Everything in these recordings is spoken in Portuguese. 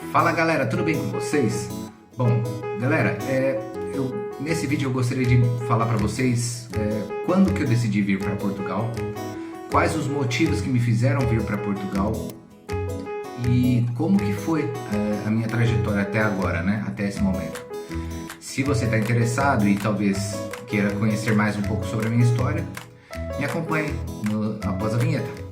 Fala galera, tudo bem com vocês? Bom, galera, nesse vídeo eu gostaria de falar para vocês quando que eu decidi vir para Portugal, quais os motivos que me fizeram vir para Portugal e como que foi a minha trajetória até agora, né? Até esse momento. Se você está interessado e talvez queira conhecer mais um pouco sobre a minha história, me acompanhe após a vinheta.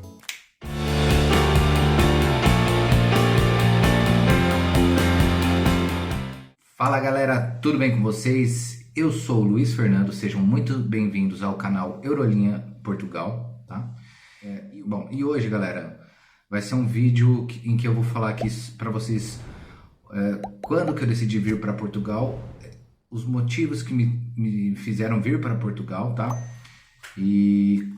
Fala galera, tudo bem com vocês? Eu sou o Luiz Fernando, sejam muito bem-vindos ao canal Eurolinha Portugal, tá? E hoje, galera, vai ser um vídeo em que eu vou falar aqui para vocês quando que eu decidi vir para Portugal, os motivos que me fizeram vir para Portugal, tá? E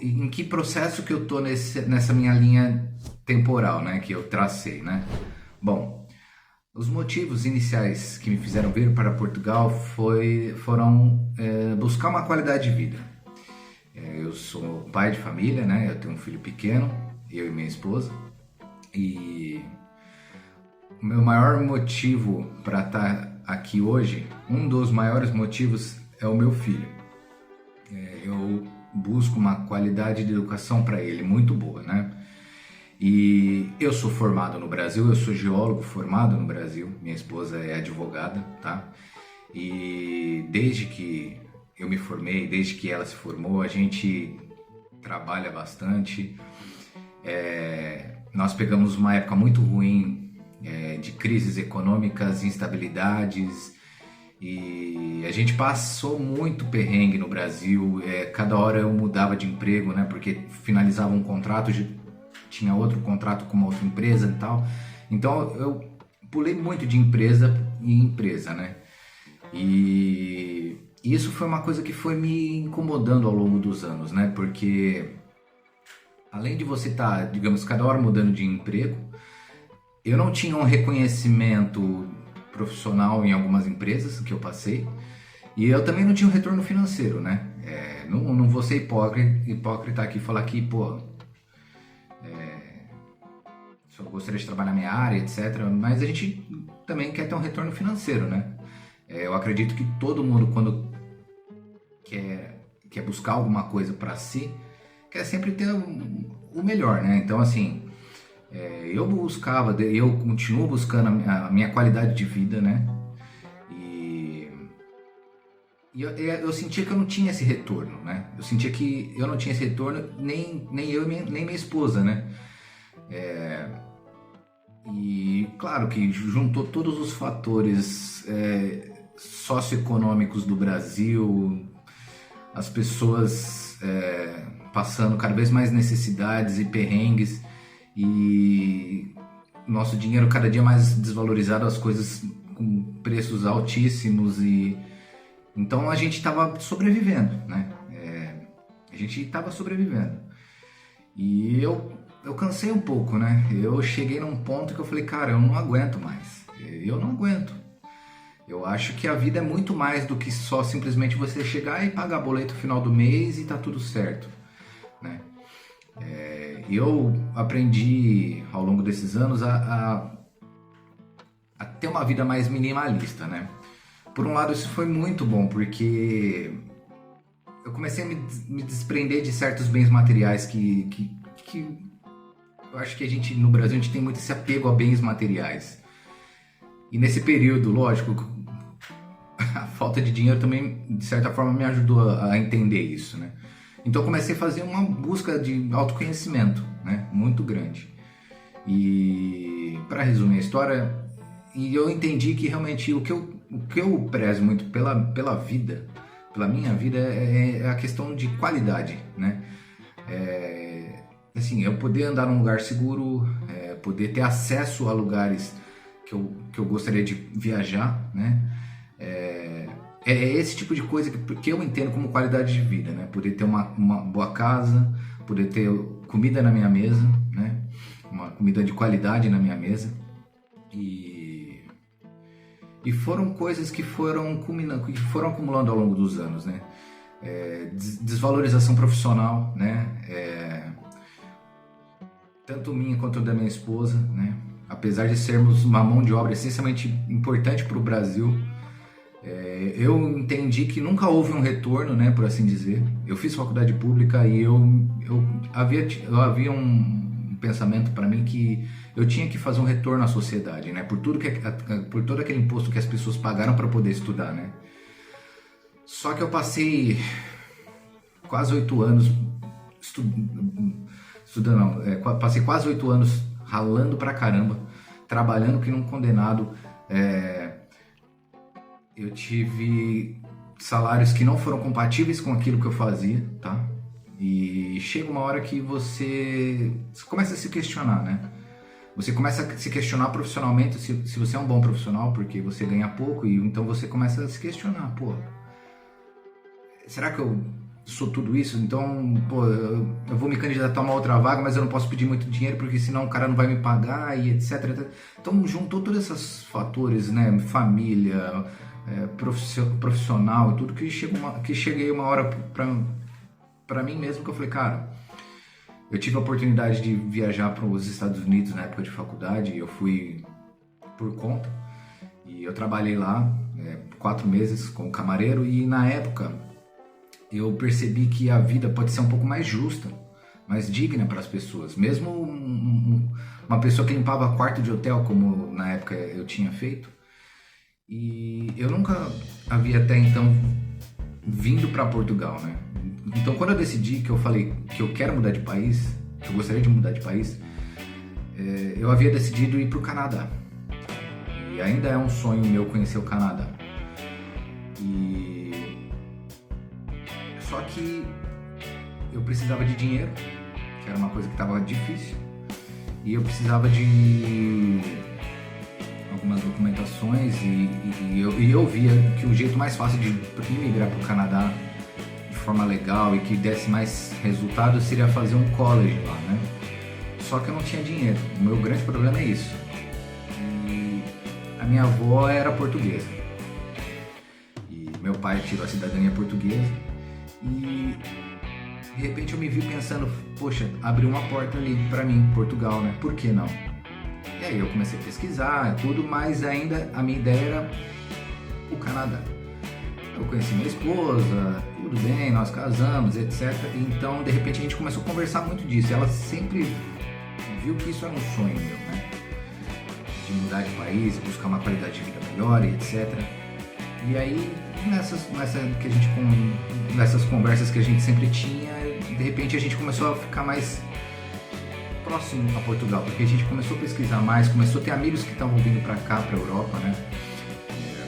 em que processo que eu tô nessa minha linha temporal, né, que eu tracei, né? Bom, os motivos iniciais que me fizeram vir para Portugal foram buscar uma qualidade de vida. Eu sou pai de família, né? Eu tenho um filho pequeno, eu e minha esposa. E o meu maior motivo para estar aqui hoje, um dos maiores motivos é o meu filho. Eu busco uma qualidade de educação para ele muito boa, né? E eu sou formado no Brasil, eu sou geólogo formado no Brasil, minha esposa é advogada, tá? E desde que eu me formei, desde que ela se formou, a gente trabalha bastante. Nós pegamos uma época muito ruim de crises econômicas, instabilidades, e a gente passou muito perrengue no Brasil. Cada hora eu mudava de emprego, né? Porque finalizava um contrato, tinha outro contrato com uma outra empresa e tal. Então eu pulei muito de empresa em empresa, né? E isso foi uma coisa que foi me incomodando ao longo dos anos, né? Porque além de você estar, digamos, cada hora mudando de emprego, eu não tinha um reconhecimento profissional em algumas empresas que eu passei, e eu também não tinha um retorno financeiro, né? Não vou ser hipócrita aqui e falar que, eu gostaria de trabalhar na minha área, etc. Mas a gente também quer ter um retorno financeiro, né? Eu acredito que todo mundo, quando quer buscar alguma coisa para si, quer sempre ter o melhor, né? Então, assim, eu continuo buscando a minha qualidade de vida, né? E eu sentia que eu não tinha esse retorno, né? Eu sentia que eu não tinha esse retorno, nem eu, nem minha esposa, né? E claro que juntou todos os fatores socioeconômicos do Brasil, as pessoas passando cada vez mais necessidades e perrengues, e nosso dinheiro cada dia mais desvalorizado, as coisas com preços altíssimos, e então a gente estava sobrevivendo, né? A gente estava sobrevivendo. E eu cansei um pouco, né? Eu cheguei num ponto que eu falei, cara, eu não aguento mais. Eu não aguento. Eu acho que a vida é muito mais do que só simplesmente você chegar e pagar boleto no final do mês e tá tudo certo, né? Eu aprendi ao longo desses anos a ter uma vida mais minimalista, né? Por um lado, isso foi muito bom, porque eu comecei a me desprender de certos bens materiais que eu acho que no Brasil, a gente tem muito esse apego a bens materiais. E nesse período, lógico, a falta de dinheiro também, de certa forma, me ajudou a entender isso, né? Então eu comecei a fazer uma busca de autoconhecimento, né? Muito grande. E para resumir a história, eu entendi que realmente o que eu prezo muito pela vida, pela minha vida, é a questão de qualidade, né? Assim, eu poder andar num lugar seguro, poder ter acesso a lugares que eu gostaria de viajar, né? É esse tipo de coisa que eu entendo como qualidade de vida, né? Poder ter uma boa casa, poder ter comida na minha mesa, né? Uma comida de qualidade na minha mesa. E foram coisas que foram acumulando ao longo dos anos, né? Desvalorização profissional, né? Tanto minha quanto da minha esposa, né? A apesar de sermos uma mão de obra essencialmente importante para o Brasil, eu entendi que nunca houve um retorno, né, por assim dizer. Eu fiz faculdade pública e havia um pensamento para mim que eu tinha que fazer um retorno à sociedade, né, por todo aquele imposto que as pessoas pagaram para poder estudar, né. Só que eu passei quase 8 anos passei quase 8 anos ralando pra caramba, trabalhando que nem um condenado. Eu tive salários que não foram compatíveis com aquilo que eu fazia, tá? E chega uma hora que você começa a se questionar, né? Você começa a se questionar profissionalmente se você é um bom profissional, porque você ganha pouco, e então você começa a se questionar, pô, será que eu sou tudo isso? Então, pô, eu vou me candidatar a uma outra vaga, mas eu não posso pedir muito dinheiro, porque senão o cara não vai me pagar, e etc. Então, juntou todos esses fatores, né? Família, profissional e tudo, que cheguei uma hora pra mim mesmo, que eu falei, cara, eu tive a oportunidade de viajar para os Estados Unidos na época de faculdade, e eu fui por conta, e eu trabalhei lá 4 meses como camareiro, e na época eu percebi que a vida pode ser um pouco mais justa, mais digna para as pessoas. Mesmo uma pessoa que limpava quarto de hotel, como na época eu tinha feito, e eu nunca havia até então vindo para Portugal, né? Então, quando eu decidi que eu falei que eu quero mudar de país, que eu gostaria de mudar de país, eu havia decidido ir para o Canadá. E ainda é um sonho meu conhecer o Canadá. Só que eu precisava de dinheiro, que era uma coisa que estava difícil, e eu precisava de algumas documentações, e eu via que o jeito mais fácil de imigrar para o Canadá de forma legal e que desse mais resultado seria fazer um college lá, né? Só que eu não tinha dinheiro. O meu grande problema é isso. E a minha avó era portuguesa e meu pai tirou a cidadania portuguesa, e de repente eu me vi pensando, poxa, abriu uma porta ali para mim, Portugal, né? Por que não? E aí eu comecei a pesquisar tudo, mas ainda a minha ideia era o Canadá. Eu conheci minha esposa, tudo bem, nós casamos, etc. Então, de repente, a gente começou a conversar muito disso. Ela sempre viu que isso era um sonho meu, né? De mudar de país, buscar uma qualidade de vida melhor, etc. E aí, nessas conversas que a gente sempre tinha, de repente a gente começou a ficar mais próximo a Portugal, porque a gente começou a pesquisar mais, começou a ter amigos que estavam vindo para cá, para a Europa, né?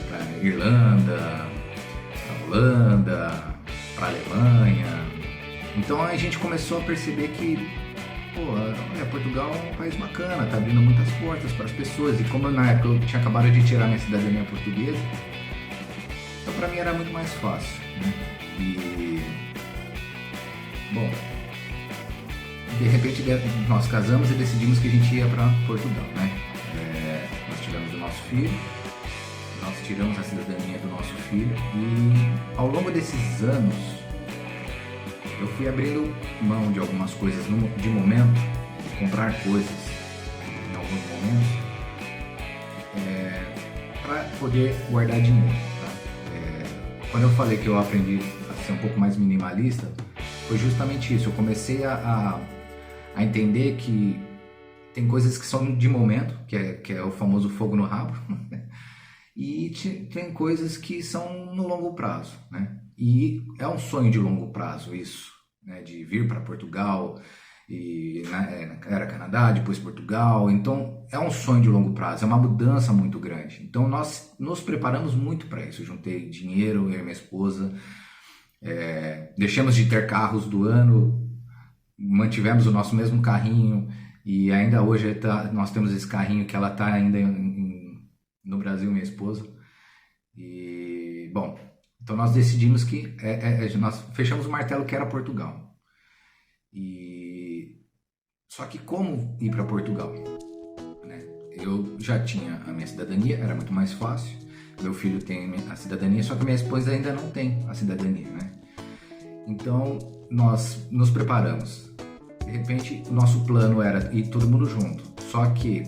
Para Irlanda, para Holanda, para Alemanha. Então a gente começou a perceber que, Portugal é um país bacana, tá abrindo muitas portas para as pessoas. E como na época eu tinha acabado de tirar minha cidadania portuguesa, então para mim era muito mais fácil, né? E bom, de repente nós casamos e decidimos que a gente ia para Portugal, né? Nós tivemos o nosso filho, nós tiramos a cidadania do nosso filho, e ao longo desses anos eu fui abrindo mão de algumas coisas de momento, de comprar coisas em alguns momentos, para poder guardar dinheiro, tá? Quando eu falei que eu aprendi a ser um pouco mais minimalista, foi justamente isso. Eu comecei a entender que tem coisas que são de momento, que é o famoso fogo no rabo, e tem coisas que são no longo prazo, né? E é um sonho de longo prazo isso, né? De vir para Portugal, e era Canadá, depois Portugal. Então é um sonho de longo prazo, é uma mudança muito grande. Então nós nos preparamos muito para isso. Eu juntei dinheiro, eu e minha esposa, deixamos de ter carros do ano, mantivemos o nosso mesmo carrinho, e ainda hoje nós temos esse carrinho que ela está ainda no Brasil, minha esposa. E bom, então nós decidimos que nós fechamos o martelo que era Portugal. E só que como ir para Portugal, né? Eu já tinha a minha cidadania, era muito mais fácil. Meu filho tem a cidadania, só que minha esposa ainda não tem a cidadania, né? Então nós nos preparamos. De repente, o nosso plano era ir todo mundo junto. Só que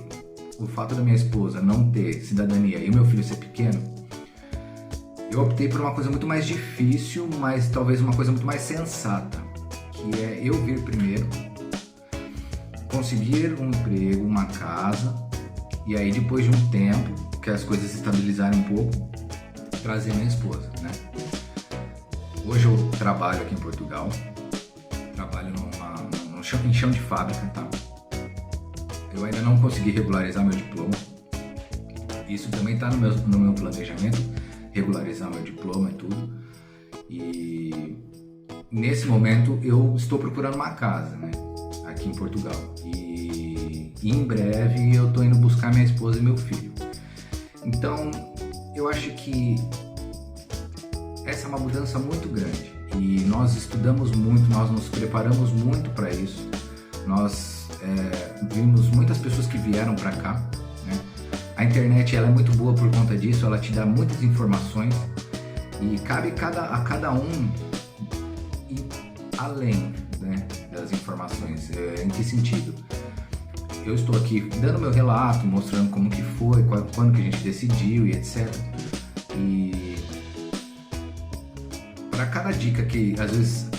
o fato da minha esposa não ter cidadania e o meu filho ser pequeno, eu optei por uma coisa muito mais difícil, mas talvez uma coisa muito mais sensata, que é eu vir primeiro, conseguir um emprego, uma casa, e aí depois de um tempo, que as coisas se estabilizarem um pouco, trazer minha esposa, né? Hoje eu trabalho aqui em Portugal, trabalho em chão de fábrica, tá? Eu ainda não consegui regularizar meu diploma. Isso também está no meu planejamento, regularizar meu diploma e tudo. E nesse momento eu estou procurando uma casa, né? Aqui em Portugal. E em breve eu estou indo buscar minha esposa e meu filho. Então eu acho que essa é uma mudança muito grande. E nós estudamos muito, nós nos preparamos muito para isso. Nós vimos muitas pessoas que vieram para cá, né? A internet ela é muito boa por conta disso, ela te dá muitas informações e cabe a cada um ir além, né, das informações. Em que sentido? Eu estou aqui dando meu relato, mostrando como que foi, quando que a gente decidiu e etc. E para cada dica que às vezes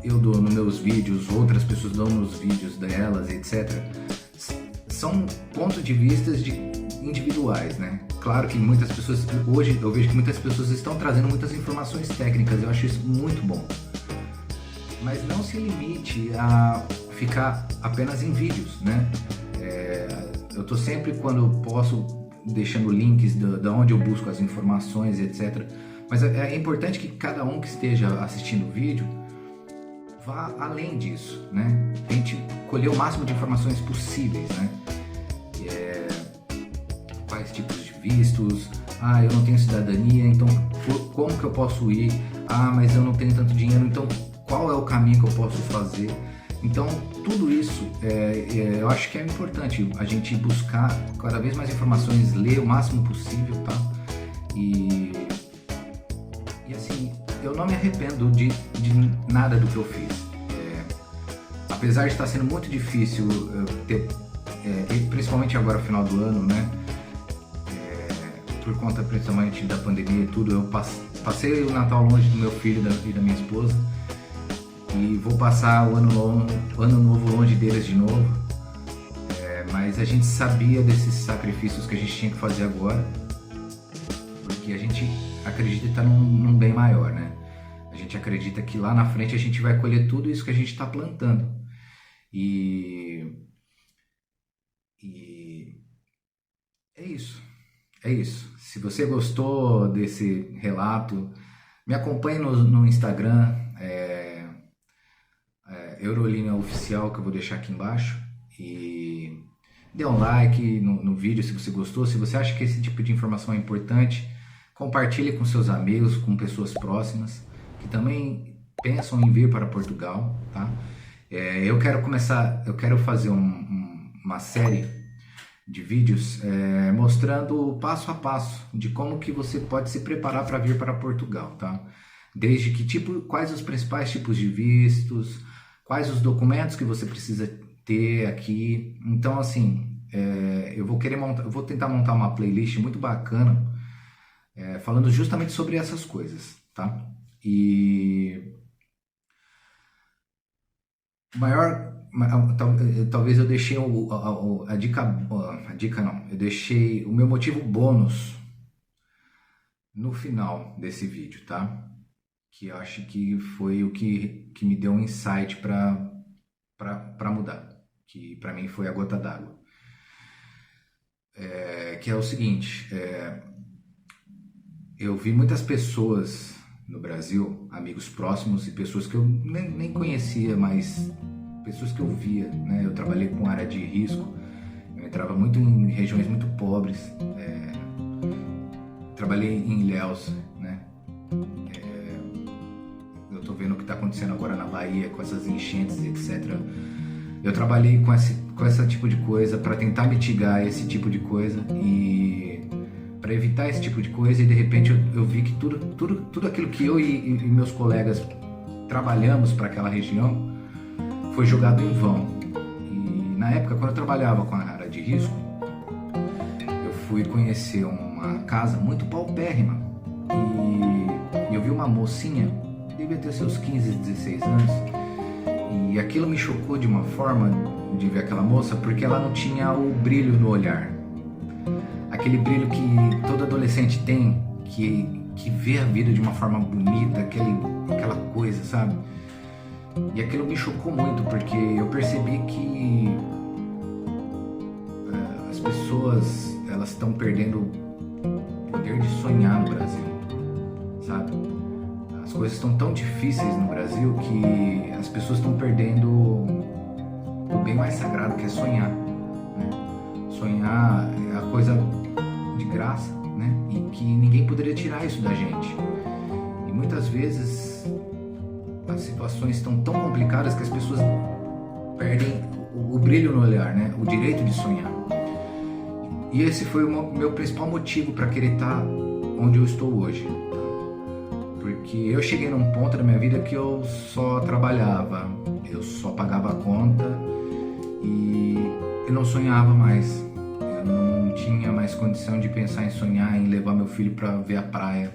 eu dou nos meus vídeos, outras pessoas dão nos vídeos delas, etc. São pontos de vista individuais, né? Claro que muitas pessoas, hoje eu vejo que muitas pessoas estão trazendo muitas informações técnicas, eu acho isso muito bom. Mas não se limite a ficar apenas em vídeos, né? Eu tô sempre, quando posso, deixando links de onde eu busco as informações, etc. Mas é importante que cada um que esteja assistindo o vídeo vá além disso, né? Tente colher o máximo de informações possíveis, né? Quais tipos de vistos? Eu não tenho cidadania, então como que eu posso ir? Mas eu não tenho tanto dinheiro, então qual é o caminho que eu posso fazer? Então tudo isso, eu acho que é importante a gente buscar cada vez mais informações, ler o máximo possível, tá? E assim, eu não me arrependo de nada do que eu fiz. Apesar de estar sendo muito difícil principalmente agora no final do ano, né? Por conta principalmente da pandemia e tudo, eu passei o Natal longe do meu filho e da minha esposa e vou passar o ano novo longe deles de novo. Mas a gente sabia desses sacrifícios que a gente tinha que fazer agora, porque a gente acredita estar num bem maior, né? A gente acredita que lá na frente a gente vai colher tudo isso que a gente está plantando. E é isso. É isso. Se você gostou desse relato, me acompanhe no Instagram, Eurolinha Oficial, que eu vou deixar aqui embaixo. E dê um like no vídeo se você gostou. Se você acha que esse tipo de informação é importante, compartilhe com seus amigos, com pessoas próximas que também pensam em vir para Portugal, tá? Eu quero fazer uma série de vídeos mostrando o passo a passo de como que você pode se preparar para vir para Portugal, tá? Desde quais os principais tipos de vistos, quais os documentos que você precisa ter aqui. Então, assim, eu vou tentar montar uma playlist muito bacana, falando justamente sobre essas coisas, tá? E talvez eu deixei a dica não, eu deixei o meu motivo bônus no final desse vídeo, tá? Que eu acho que foi o que me deu um insight para mudar, que para mim foi a gota d'água. Que é o seguinte, eu vi muitas pessoas no Brasil, amigos próximos e pessoas que eu nem conhecia, mas pessoas que eu via, né? Eu trabalhei com área de risco, eu entrava muito em regiões muito pobres, trabalhei em Ilhéus, né? Eu tô vendo o que está acontecendo agora na Bahia com essas enchentes, etc. Eu trabalhei com esse tipo de coisa para tentar mitigar esse tipo de coisa e para evitar esse tipo de coisa, e de repente eu vi que tudo aquilo que eu e meus colegas trabalhamos para aquela região foi jogado em vão. E na época, quando eu trabalhava com a área de risco, fui conhecer uma casa muito paupérrima e eu vi uma mocinha, devia ter seus 15, 16 anos, e aquilo me chocou de uma forma de ver aquela moça, porque ela não tinha o brilho no olhar, aquele brilho que todo adolescente tem, que vê a vida de uma forma bonita, aquela coisa, sabe? E aquilo me chocou muito, porque eu percebi que as pessoas, elas estão perdendo o poder de sonhar no Brasil, sabe? As coisas estão tão difíceis no Brasil que as pessoas estão perdendo o bem mais sagrado, que é sonhar, né? Sonhar é a coisa de graça, né? E que ninguém poderia tirar isso da gente. E muitas vezes as situações estão tão complicadas que as pessoas perdem o brilho no olhar, né? O direito de sonhar. E esse foi o meu principal motivo para querer estar onde eu estou hoje. Porque eu cheguei num ponto da minha vida que eu só trabalhava, eu só pagava a conta e eu não sonhava mais. Eu não tinha mais condição de pensar em sonhar, em levar meu filho para ver a praia,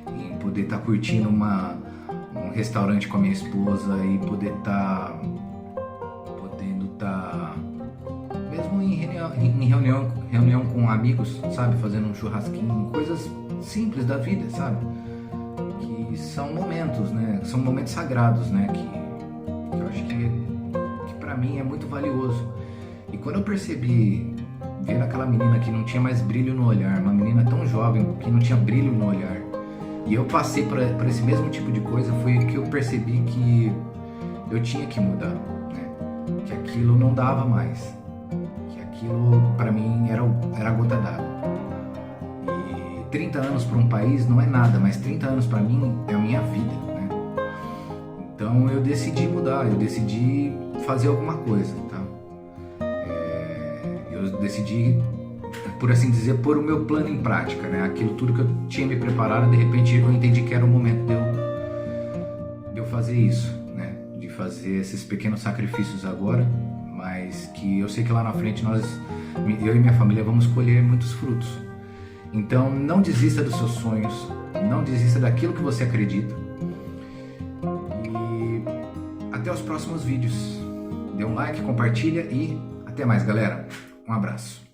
em poder estar curtindo um restaurante com a minha esposa e poder podendo estar mesmo em reunião com amigos, sabe, fazendo um churrasquinho, coisas simples da vida, sabe, que são momentos, né, são momentos sagrados, né, que eu acho que pra mim é muito valioso. E quando eu percebi, vendo aquela menina que não tinha mais brilho no olhar, uma menina tão jovem que não tinha brilho no olhar, e eu passei por esse mesmo tipo de coisa, foi que eu percebi que eu tinha que mudar, né? Que aquilo não dava mais, que aquilo para mim era a gota d'água. E 30 anos para um país não é nada, mas 30 anos para mim é a minha vida, né? Então eu decidi mudar, eu decidi fazer alguma coisa, tá? Eu decidi, por assim dizer, pôr o meu plano em prática, né? Aquilo tudo que eu tinha me preparado, de repente eu entendi que era o momento de eu fazer isso, né? De fazer esses pequenos sacrifícios agora, mas que eu sei que lá na frente eu e minha família vamos colher muitos frutos. Então não desista dos seus sonhos, não desista daquilo que você acredita. E até os próximos vídeos. Dê um like, compartilha e até mais, galera. Um abraço.